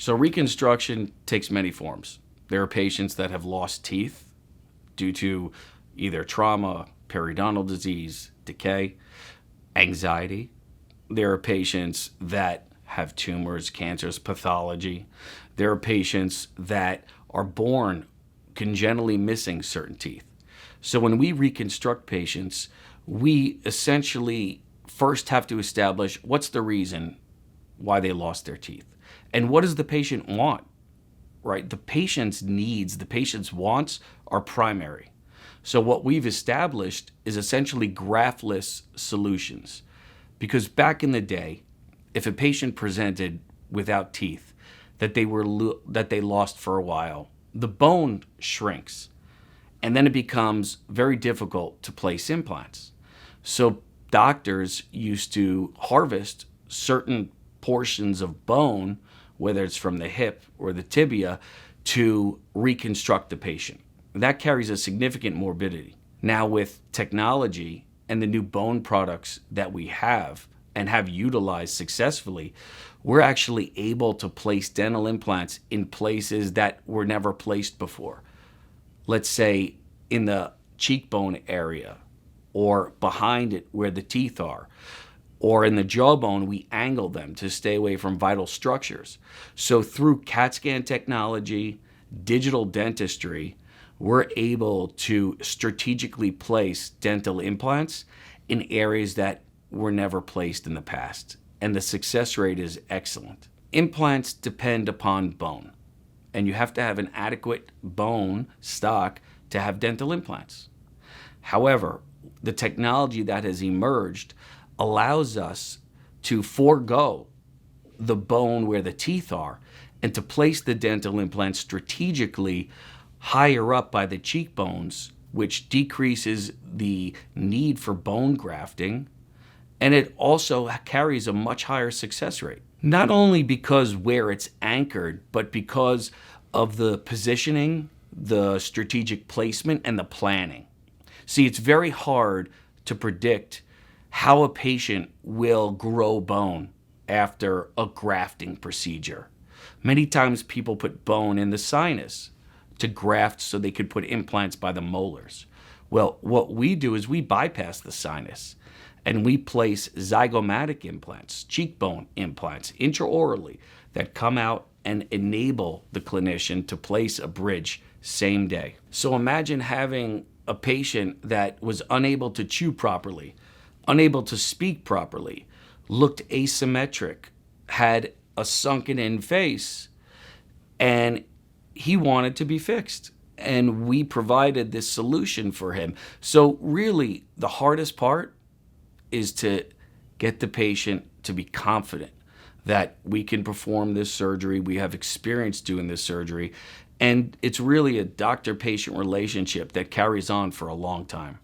So reconstruction takes many forms. There are patients that have lost teeth due to either trauma, periodontal disease, decay, anxiety. There are patients that have tumors, cancers, pathology. There are patients that are born congenitally missing certain teeth. So when we reconstruct patients, we essentially first have to establish what's the reason why they lost their teeth. And what does the patient want, right? The patient's needs, the patient's wants are primary. So what we've established is essentially graftless solutions. Because back in the day, if a patient presented without teeth that they lost for a while, the bone shrinks, and then it becomes very difficult to place implants. So doctors used to harvest certain portions of bone, whether it's from the hip or the tibia, to reconstruct the patient. That carries a significant morbidity. Now with technology and the new bone products that we have and have utilized successfully, we're actually able to place dental implants in places that were never placed before. Let's say in the cheekbone area or behind it where the teeth are, or in the jawbone, we angle them to stay away from vital structures. So through CAT scan technology, digital dentistry, we're able to strategically place dental implants in areas that were never placed in the past. And the success rate is excellent. Implants depend upon bone, and you have to have an adequate bone stock to have dental implants. However, the technology that has emerged allows us to forego the bone where the teeth are and to place the dental implant strategically higher up by the cheekbones, which decreases the need for bone grafting, and it also carries a much higher success rate. Not only because where it's anchored, but because of the positioning, the strategic placement, and the planning. See, it's very hard to predict how a patient will grow bone after a grafting procedure. Many times people put bone in the sinus to graft so they could put implants by the molars. Well, what we do is we bypass the sinus and we place zygomatic implants, cheekbone implants, intraorally that come out and enable the clinician to place a bridge same day. So imagine having a patient that was unable to chew properly, unable to speak properly, looked asymmetric, had a sunken in face, and he wanted to be fixed. And we provided this solution for him. So really, the hardest part is to get the patient to be confident that we can perform this surgery. We have experience doing this surgery. And it's really a doctor-patient relationship that carries on for a long time.